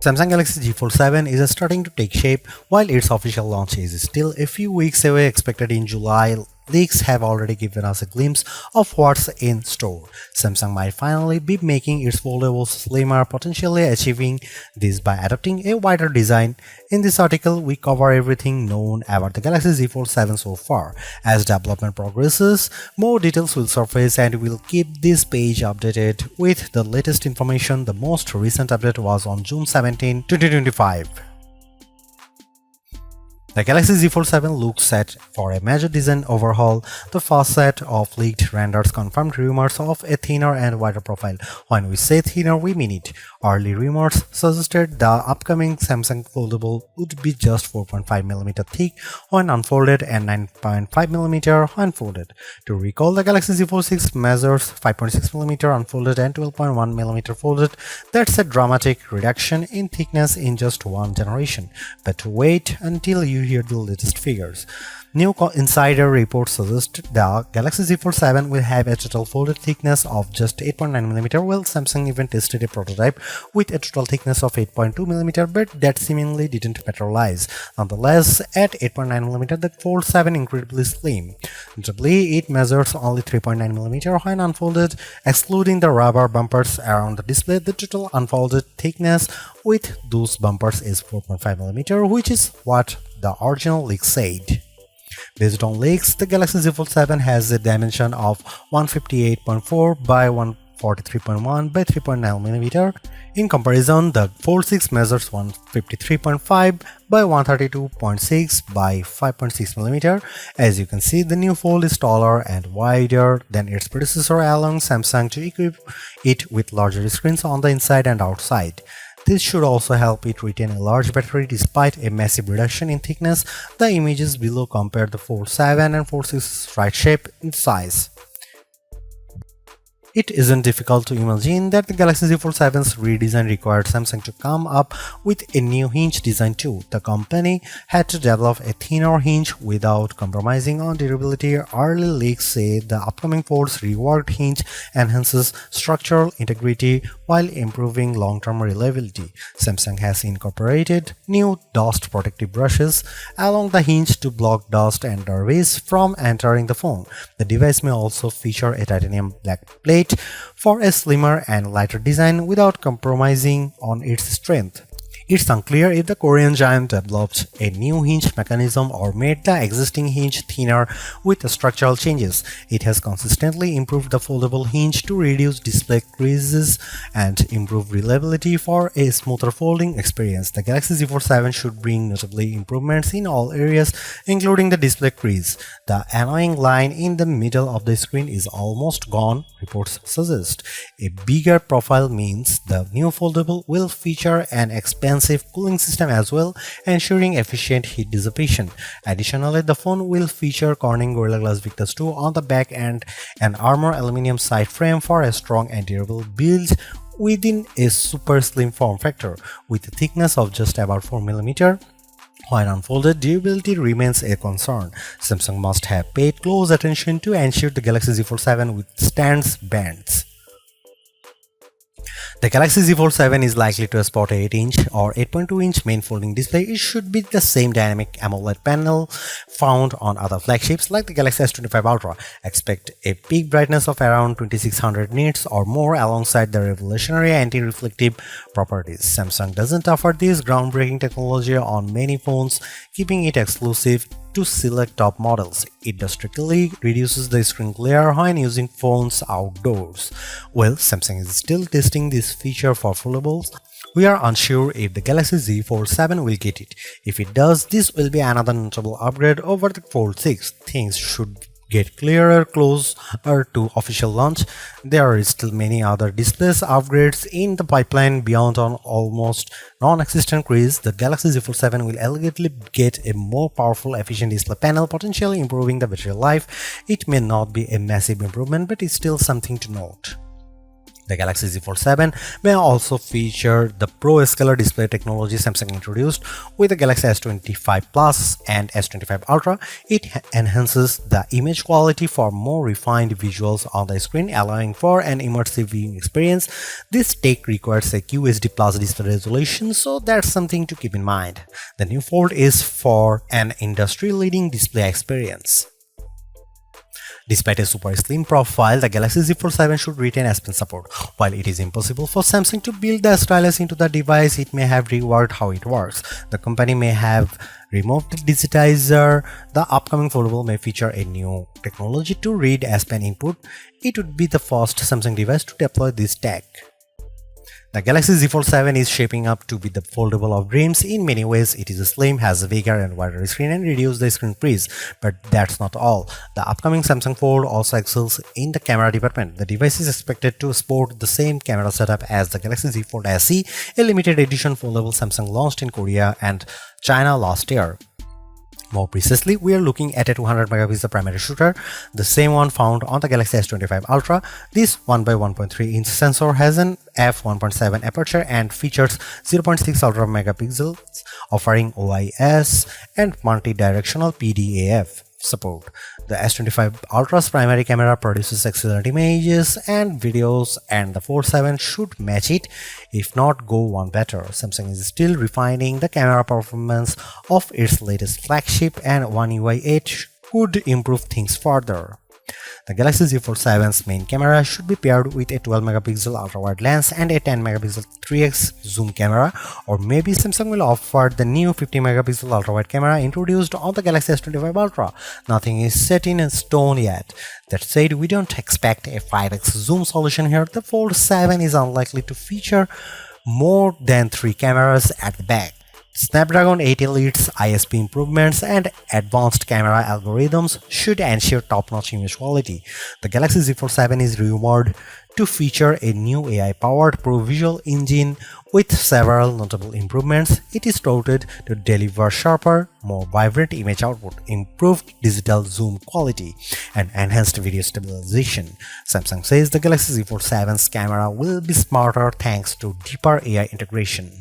Samsung Galaxy Z Fold7 is starting to take shape. While its official launch is still a few weeks away, expected in July. Leaks have already given us a glimpse of what's in store. Samsung might finally be making its foldables slimmer, potentially achieving this by adopting a wider design. In this article, we cover everything known about the Galaxy Z Fold7 so far. As development progresses, more details will surface and we'll keep this page updated with the latest information. The most recent update was on June 17, 2025. The Galaxy Z Fold7 looks set for a major design overhaul. The first set of leaked renders confirmed rumors of a thinner and wider profile. When we say thinner, we mean it. Early rumors suggested the upcoming Samsung Foldable would be just 4.5mm thick when unfolded and 9.5mm when folded. To recall, the Galaxy Z Fold6 measures 5.6mm unfolded and 12.1mm folded. That's a dramatic reduction in thickness in just one generation. But wait until you hear the latest figures. New insider reports suggest the Galaxy Z Fold7 will have a total folded thickness of just 8.9mm, while Samsung even tested a prototype with a total thickness of 8.2mm, but that seemingly didn't materialize. Nonetheless, at 8.9mm, the Fold7 incredibly slim. Notably, it measures only 3.9mm when unfolded. Excluding the rubber bumpers around the display, the total unfolded thickness with those bumpers is 4.5mm, which is what the original leak said. Based on leaks, the Galaxy Z Fold7 has a dimension of 158.4 by 143.1 by 3.9mm. In comparison, the Fold6 measures 153.5 by 132.6 by 5.6mm. As you can see, the new Fold is taller and wider than its predecessor, allowing Samsung to equip it with larger screens on the inside and outside. This should also help it retain a large battery despite a massive reduction in thickness. The images below compare the Fold7 and Fold6's right shape in size. It isn't difficult to imagine that the Galaxy Z Fold7's redesign required Samsung to come up with a new hinge design too. The company had to develop a thinner hinge without compromising on durability. Early leaks say the upcoming Fold's reworked hinge enhances structural integrity while improving long-term reliability. Samsung has incorporated new dust protective brushes along the hinge to block dust and debris from entering the phone. The device may also feature a titanium black plate for a slimmer and lighter design without compromising on its strength. It's unclear if the Korean giant developed a new hinge mechanism or made the existing hinge thinner with structural changes. It has consistently improved the foldable hinge to reduce display creases and improve reliability for a smoother folding experience. The Galaxy Z Fold7 should bring notably improvements in all areas, including the display crease. The annoying line in the middle of the screen is almost gone, reports suggest. A bigger profile means the new foldable will feature an expensive cooling system as well, ensuring efficient heat dissipation. Additionally, the phone will feature Corning Gorilla Glass Victus 2 on the back and an armor aluminum side frame for a strong and durable build within a super slim form factor. With a thickness of just about 4mm, when unfolded, durability remains a concern. Samsung must have paid close attention to ensure the Galaxy Z Fold7 withstands bends. The Galaxy Z Fold7 is likely to sport a 8-inch or 8.2-inch main folding display. It should be the same dynamic AMOLED panel found on other flagships like the Galaxy S25 Ultra. Expect a peak brightness of around 2600 nits or more alongside the revolutionary anti-reflective properties. Samsung doesn't offer this groundbreaking technology on many phones, keeping it exclusive to select top models. It drastically reduces the screen glare when using phones outdoors. Well, Samsung is still testing this feature for foldables. We are unsure if the Galaxy Z Fold7 will get it. If it does, this will be another notable upgrade over the Fold6. Things should get clearer closer to official launch. There are still many other displays upgrades in the pipeline beyond an almost non-existent crease. The Galaxy Z Fold7 will elegantly get a more powerful, efficient display panel, potentially improving the battery life. It may not be a massive improvement, but it's still something to note. The Galaxy Z Fold7 may also feature the Pro Scalar display technology Samsung introduced with the Galaxy S25 Plus and S25 Ultra. It enhances the image quality for more refined visuals on the screen, allowing for an immersive viewing experience. This tech requires a QHD Plus display resolution, so that's something to keep in mind. The new Fold is for an industry-leading display experience. Despite a super slim profile, the Galaxy Z Fold7 should retain S Pen support. While it is impossible for Samsung to build the stylus into the device, it may have reworked how it works. The company may have removed the digitizer. The upcoming foldable may feature a new technology to read S Pen input. It would be the first Samsung device to deploy this tech. The Galaxy Z Fold7 is shaping up to be the foldable of dreams. In many ways, it is slim, has a bigger and wider screen and reduces the screen crease. But that's not all. The upcoming Samsung Fold also excels in the camera department. The device is expected to sport the same camera setup as the Galaxy Z Fold SE, a limited edition foldable Samsung launched in Korea and China last year. More precisely, we are looking at a 200 megapixel primary shooter, the same one found on the Galaxy S25 Ultra. This 1x1.3-inch sensor has an f1.7 aperture and features 0.6 ultra megapixels, offering OIS and multi-directional PDAF support. The S25 Ultra's primary camera produces excellent images and videos, and the Fold7 should match it, if not go one better. Samsung is still refining the camera performance of its latest flagship, and One UI 8 could improve things further. The Galaxy Z Fold7's main camera should be paired with a 12 megapixel ultra-wide lens and a 10 megapixel 3x zoom camera, or maybe Samsung will offer the new 50 megapixel ultra-wide camera introduced on the Galaxy S25 Ultra. Nothing is set in stone yet. That said, we don't expect a 5x zoom solution here. The Fold7 is unlikely to feature more than 3 cameras at the back. Snapdragon 8 Elite's ISP improvements and advanced camera algorithms should ensure top-notch image quality. The Galaxy Z Fold7 is rumored to feature a new AI-powered Pro Visual engine with several notable improvements. It is touted to deliver sharper, more vibrant image output, improved digital zoom quality, and enhanced video stabilization. Samsung says the Galaxy Z Fold7's camera will be smarter thanks to deeper AI integration.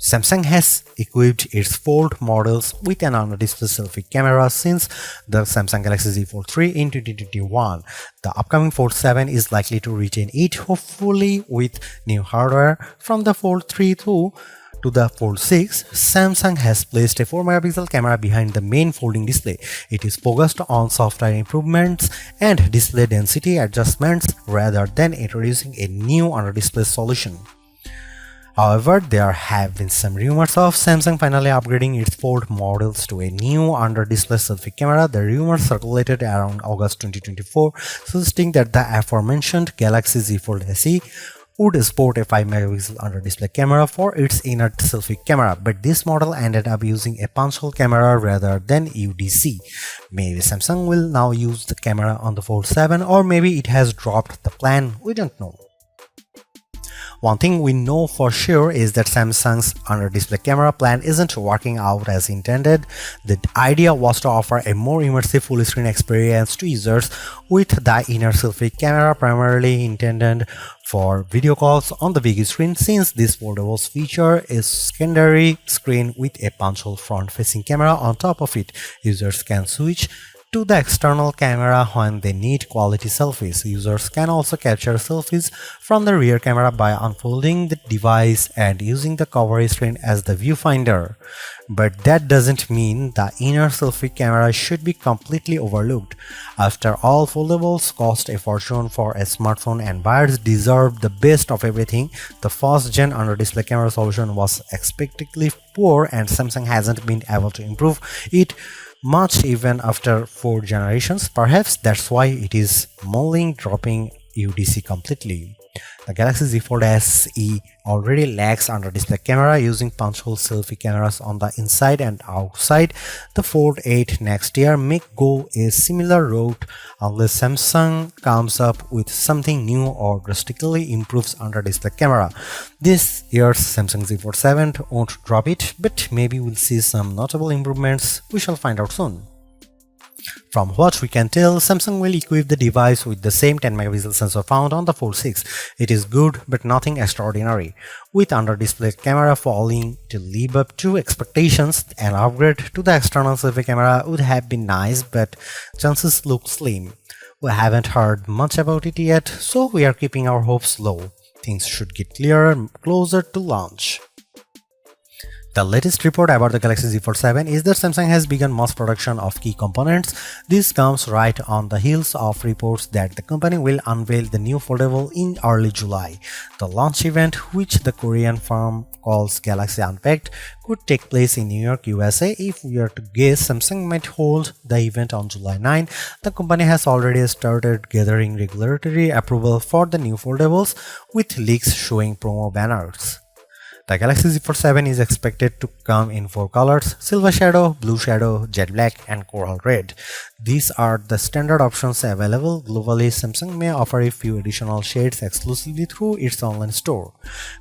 Samsung has equipped its Fold models with an under-display selfie camera since the Samsung Galaxy Z Fold 3 in 2021. The upcoming Fold7 is likely to retain it, hopefully with new hardware. From the Fold 3 to the Fold 6, Samsung has placed a 4 megapixel camera behind the main folding display. It is focused on software improvements and display density adjustments rather than introducing a new under-display solution. However, there have been some rumors of Samsung finally upgrading its Fold models to a new under-display selfie camera. The rumors circulated around August 2024, suggesting that the aforementioned Galaxy Z Fold SE would sport a 5 megapixel under-display camera for its inner selfie camera, but this model ended up using a punch hole camera rather than UDC. Maybe Samsung will now use the camera on the Fold7, or maybe it has dropped the plan, we don't know. One thing we know for sure is that Samsung's under-display camera plan isn't working out as intended. The idea was to offer a more immersive full-screen experience to users, with the inner selfie camera primarily intended for video calls on the big screen. Since this foldables feature a secondary screen with a punch hole front-facing camera on top of it, users can switch to the external camera when they need quality selfies. Users can also capture selfies from the rear camera by unfolding the device and using the cover screen as the viewfinder. But that doesn't mean the inner selfie camera should be completely overlooked. After all, foldables cost a fortune for a smartphone and buyers deserve the best of everything. The first-gen under-display camera solution was expectedly poor, and Samsung hasn't been able to improve it much even after 4 generations. Perhaps that's why it is mulling dropping UDC completely. The Galaxy Z Fold SE already lacks under-display camera, using punch hole selfie cameras on the inside and outside. The Fold 8 next year may go a similar route unless Samsung comes up with something new or drastically improves under-display camera. This year's Samsung Z Fold7 won't drop it, but maybe we'll see some notable improvements. We shall find out soon. From what we can tell, Samsung will equip the device with the same 10 megapixel sensor found on the Fold 6. It is good but nothing extraordinary. With under-display camera falling to live up to expectations, an upgrade to the external selfie camera would have been nice, but chances look slim. We haven't heard much about it yet, so we are keeping our hopes low. Things should get clearer closer to launch. The latest report about the Galaxy Z Fold7 is that Samsung has begun mass production of key components. This comes right on the heels of reports that the company will unveil the new foldable in early July. The launch event, which the Korean firm calls Galaxy Unpacked, could take place in New York, USA. If we are to guess, Samsung might hold the event on July 9. The company has already started gathering regulatory approval for the new foldables, with leaks showing promo banners. The Galaxy Z Fold7 is expected to come in 4 colors: Silver Shadow, Blue Shadow, Jet Black, and Coral Red. These are the standard options available. Globally, Samsung may offer a few additional shades exclusively through its online store.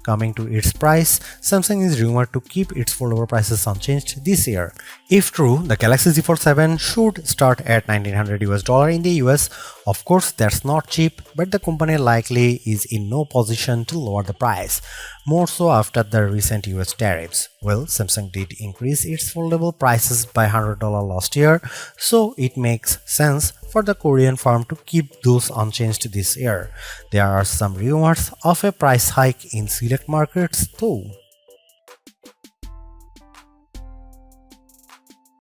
Coming to its price, Samsung is rumored to keep its foldable prices unchanged this year. If true, the Galaxy Z Fold7 should start at $1900 in the US. Of course, that's not cheap, but the company likely is in no position to lower the price, more so after the recent US tariffs. Well, Samsung did increase its foldable prices by $100 last year, so it makes sense for the Korean firm to keep those unchanged this year. There are some rumors of a price hike in select markets though.